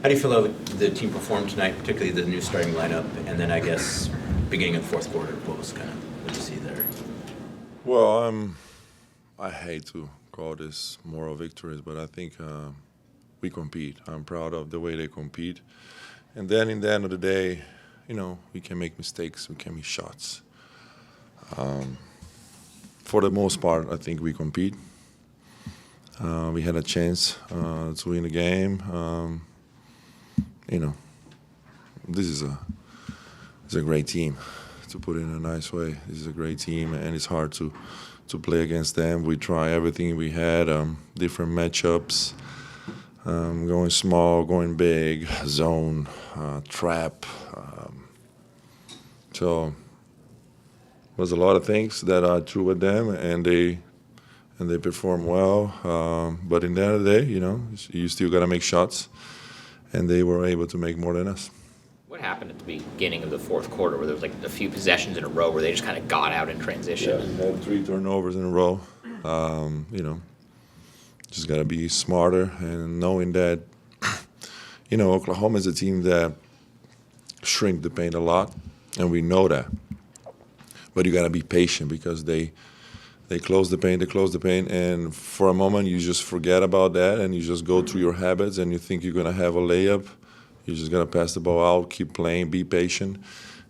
How do you feel about the team performed tonight, particularly the new starting lineup, and then I guess beginning of the fourth quarter, what you see there? Well, I hate to call this moral victories, but I think we compete. I'm proud of the way they compete. And then in the end of the day, we can make mistakes, we can miss shots. For the most part, I think we compete. We had a chance to win the game. This is a great team, to put it in a nice way. This is a great team, and it's hard to play against them. We try everything we had, different matchups, going small, going big, zone, trap. So was a lot of things that I threw at them, and they performed well. But in the end of the day, you still got to make shots, and they were able to make more than us. What happened at the beginning of the fourth quarter where there was like a few possessions in a row where they just kind of got out in transition? Yeah, we had 3 turnovers in a row. Just got to be smarter and knowing that, Oklahoma is a team that shrink the paint a lot, and we know that. But you got to be patient because they close the paint, and for a moment you just forget about that and you just go through your habits and you think you're going to have a layup. You're just going to pass the ball out, keep playing, be patient.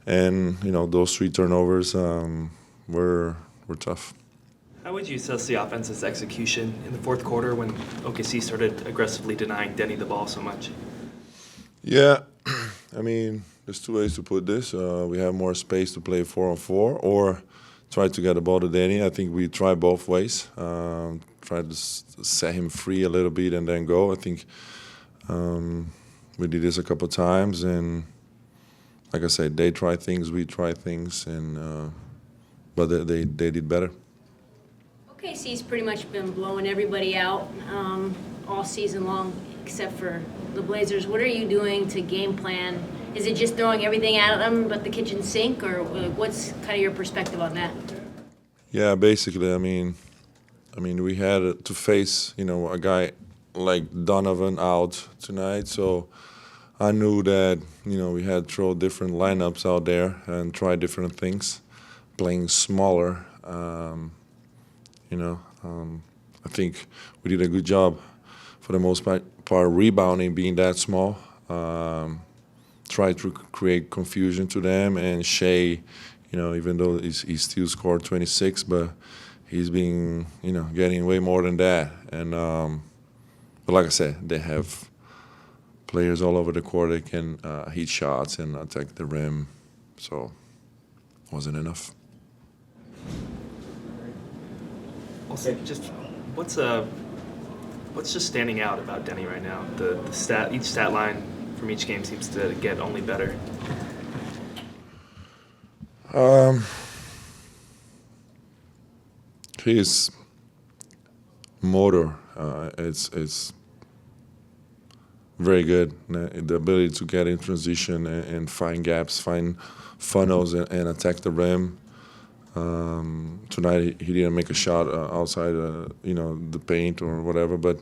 And, those 3 turnovers were tough. How would you assess the offense's execution in the fourth quarter when OKC started aggressively denying Denny the ball so much? Yeah, there's 2 ways to put this. We have more space to play 4-on-4 or try to get the ball to Denny. I think we try both ways. Try to set him free a little bit and then go. I think we did this a couple of times, and like I said, they try things, we try things, and but they did better. OKC's pretty much been blowing everybody out all season long, except for the Blazers. What are you doing to game plan? Is it just throwing everything at them but the kitchen sink, or what's kind of your perspective on that? Yeah, basically, we had to face, a guy like Donovan out tonight, so I knew that, we had to throw different lineups out there and try different things, playing smaller. I think we did a good job for the most part rebounding, being that small. Try to create confusion to them, and Shea, even though he still scored 26, but he's been, getting way more than that. And but like I said, they have players all over the court that can hit shots and attack the rim, so wasn't enough. Also, what's just standing out about Denny right now? Each stat line from each game seems to get only better. His motor, it's very good. The ability to get in transition and find gaps, find funnels, and attack the rim. Tonight he didn't make a shot outside, the paint or whatever, but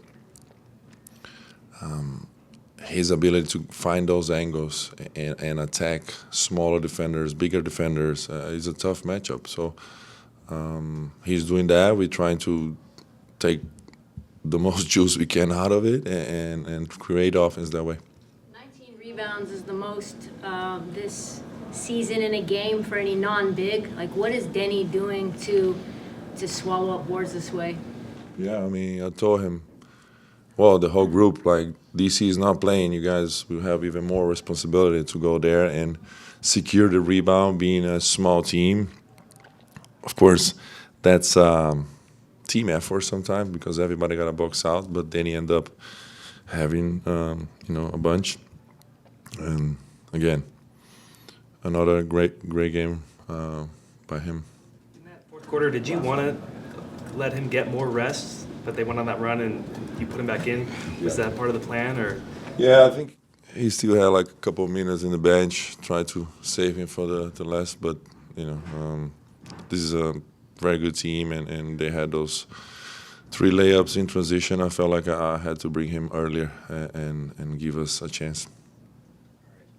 his ability to find those angles and attack smaller defenders, bigger defenders, is a tough matchup. So he's doing that. We're trying to take the most juice we can out of it and create offense that way. 19 rebounds is the most this season in a game for any non-big. Like, what is Denny doing to swallow up boards this way? Yeah, I told him, the whole group, like, DC is not playing. You guys will have even more responsibility to go there and secure the rebound, being a small team. Of course, that's team effort sometimes because everybody got a box out, but then he ended up having, a bunch. And again, another great game by him. In that fourth quarter, did you want to let him get more rest, but they went on that run and you put him back in? Was that part of the plan, or? Yeah, I think he still had like a couple of minutes in the bench, tried to save him for the last, but this is a very good team, and they had those 3 layups in transition. I felt like I had to bring him earlier and give us a chance.